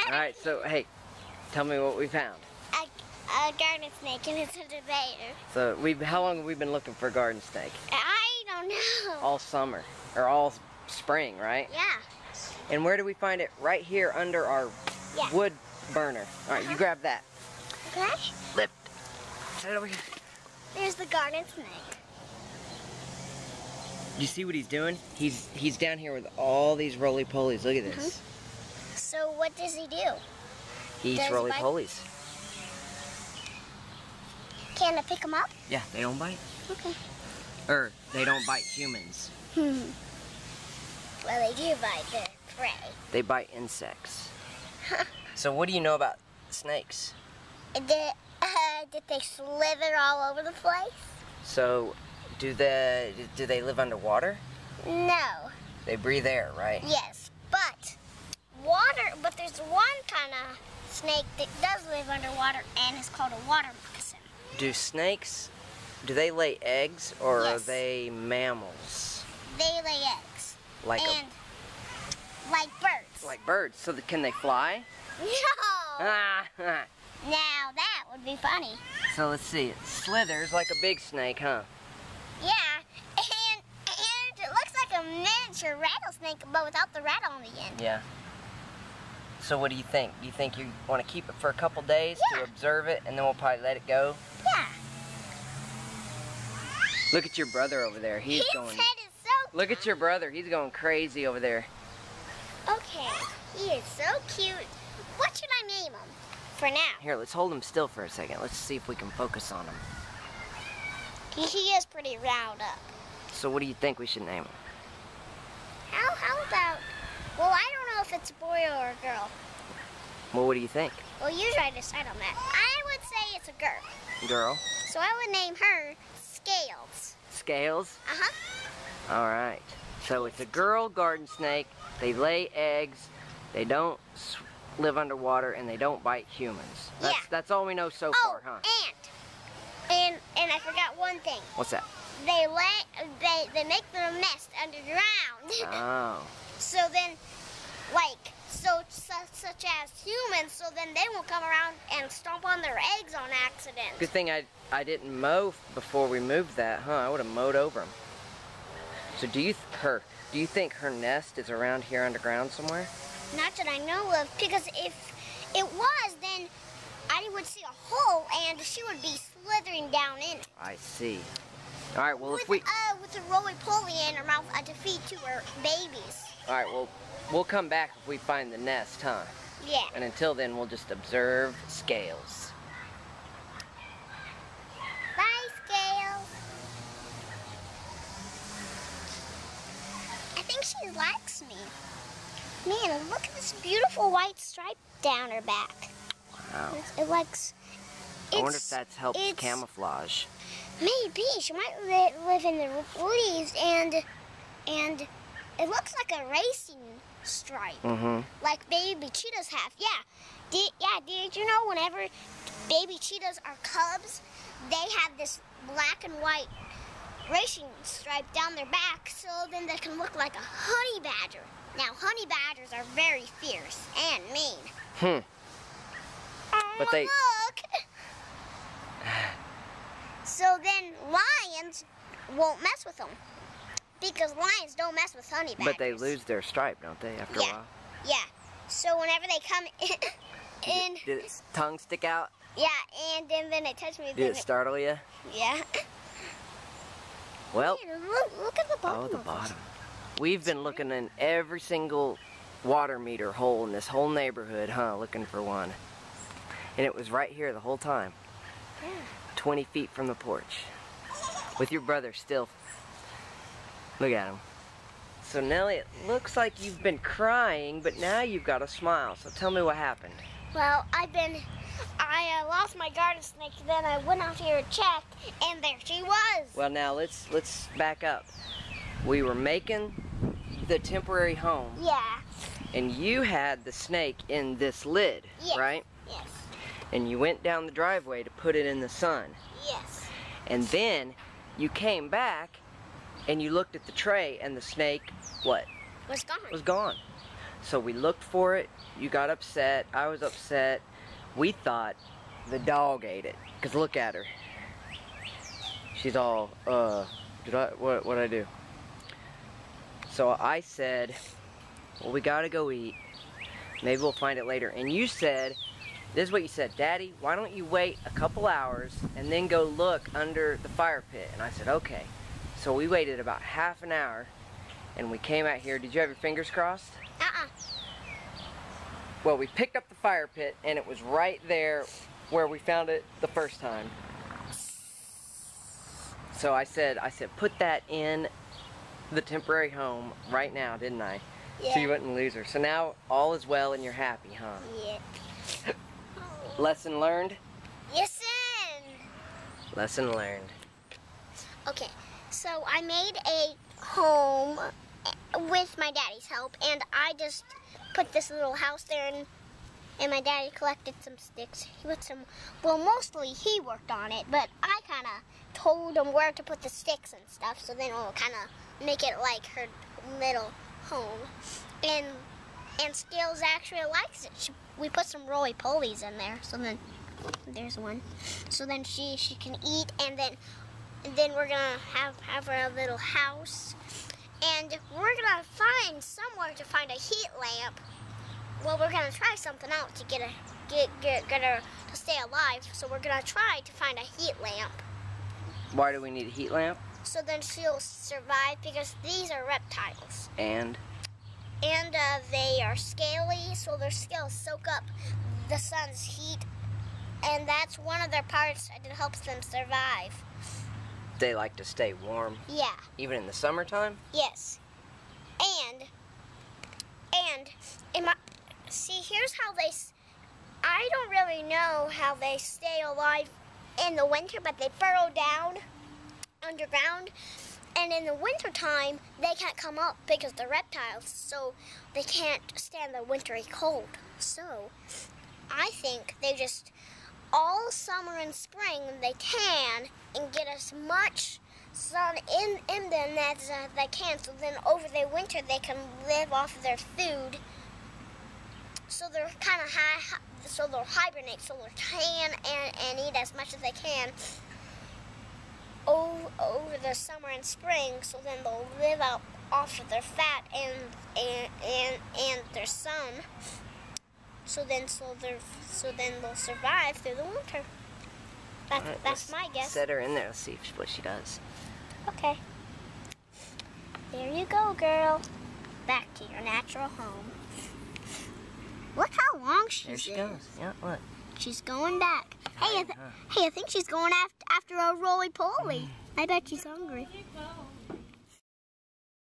Alright, so hey, tell me what we found. A garden snake and it's a debater. So how long have we been looking for a garden snake? I don't know. All summer, or all spring, right? Yeah. And where do we find it? Right here under our wood burner. Alright, you grab that. Okay. Lift. Set it over here. There's the garden snake. You see what he's doing? He's down here with all these roly-polies. Look at this. So what does he do? He eats roly-polies. Can I pick them up? Yeah, they don't bite. Okay. Or, they don't bite humans. Well, they do bite the prey. They bite insects. So what do you know about snakes? Did they slither all over the place? So, do they live underwater? No. They breathe air, right? Yes, but there's one kind of snake that does live underwater and it's called a water moccasin. Do snakes, do they lay eggs or Yes. are they mammals? They lay eggs. Like like birds. like birds. So can they fly? No! Ah, Now that would be funny. so let's see. It slithers like a big snake, huh? Yeah, and it looks like a miniature rattlesnake, but without the rattle on the end. Yeah. So what do you think? Do you think you want to keep it for a couple days to observe it and then we'll probably let it go? Yeah. Look at your brother over there. He's His going. head is so Look at your brother. He's going crazy over there. Okay, he is so cute. What should I name him for now? Here, let's hold him still for a second. Let's see if we can focus on him. He is pretty round up. So what do you think we should name him? How about, well, I don't know if it's a boy or a girl. Well, what do you think? Well, you try to decide on that. I would say it's a girl. Girl? So I would name her Scales. Scales? Uh-huh. All right. So it's a girl garden snake. They lay eggs. They don't live underwater, and they don't bite humans. That's all we know so far, huh? And I forgot one thing. What's that? They make their nest underground. Oh. So then, such as humans, so then they won't come around and stomp on their eggs on accident. Good thing I didn't mow before we moved that, huh? I would have mowed over them. So do you think her nest is around here underground somewhere? Not that I know of, because if it was, then I would see a hole and she would be slithering down in it. I see. All right, well, with a roly-poly in her mouth to feed to her babies. All right, well, we'll come back if we find the nest, huh? Yeah. And until then, we'll just observe Scales. Bye, Scales. I think she likes me. Man, look at this beautiful white stripe down her back. Wow. It likes. I wonder if that's helped camouflage. Maybe she might live in the leaves, and it looks like a racing stripe, like baby cheetahs have. Yeah, did you know whenever baby cheetahs are cubs, they have this black and white racing stripe down their back, so then they can look like a honey badger. Now, honey badgers are very fierce and mean. But they look. So then lions won't mess with them, because lions don't mess with honey badgers. But they lose their stripe, don't they, after a while? Yeah. So whenever they come in, Did its tongue stick out? Yeah, and then it touched me. Did it startle you? Yeah. Well, Man, look at the bottom. Oh, the bottom. We've been looking in every single water meter hole in this whole neighborhood, huh? Looking for one. And it was right here the whole time. Yeah. 20 feet from the porch. With your brother still. Look at him. So Nellie, it looks like you've been crying, but now you've got a smile. So tell me what happened. Well, I lost my garden snake, then I went out here to check, and there she was. Well, now let's back up. We were making the temporary home. Yeah. And you had the snake in this lid, right? Yes. And you went down the driveway to put it in the sun. Yes. And then you came back and you looked at the tray and the snake, what? Was gone. Was gone. So we looked for it. You got upset. I was upset. We thought the dog ate it. Because look at her. She's all, what'd I do? So I said, well, we gotta go eat. Maybe we'll find it later. And you said, this is what you said, Daddy, why don't you wait a couple hours and then go look under the fire pit? And I said, okay. So we waited about half an hour and we came out here. Did you have your fingers crossed? Well, we picked up the fire pit and it was right there where we found it the first time. So I said, put that in the temporary home right now, didn't I? Yeah. So you wouldn't lose her. So now all is well and you're happy, huh? Yeah. Lesson learned? Yes, sir. Lesson learned. Okay, so I made a home with my daddy's help, and I just put this little house there, and my daddy collected some sticks. He put some, well, mostly he worked on it, but I kind of told him where to put the sticks and stuff, so then it'll kind of make it like her little home. And Scales actually likes it. We put some roly-polies in there, so then there's one. So then she can eat, and then we're gonna have her little house, and we're gonna find somewhere to find a heat lamp. Well, we're gonna try something out to get her to stay alive. So we're gonna try to find a heat lamp. Why do we need a heat lamp? So then she'll survive, because these are reptiles. And They are scaly, so their scales soak up the sun's heat, and that's one of their parts that helps them survive. they like to stay warm. Yeah. Even in the summertime? Yes. And see, here's how I don't really know how they stay alive in the winter, but they burrow down underground. And in the wintertime, they can't come up because they're reptiles, so they can't stand the wintry cold. So I think they just, all summer and spring, they can and get as much sun in them as they can. So then over the winter, they can live off of their food. So they're kind of so they'll hibernate, so they'll tan and eat as much as they can over the summer and spring, so then they'll live out off of their fat and their sun. So then they'll survive through the winter. That's my guess. Set her in there. Let's see what she does. Okay. There you go, girl. Back to your natural home. Look how long she's There she goes. Yeah, look. She's going back. Hey, I think she's going after a roly-poly. I bet she's hungry.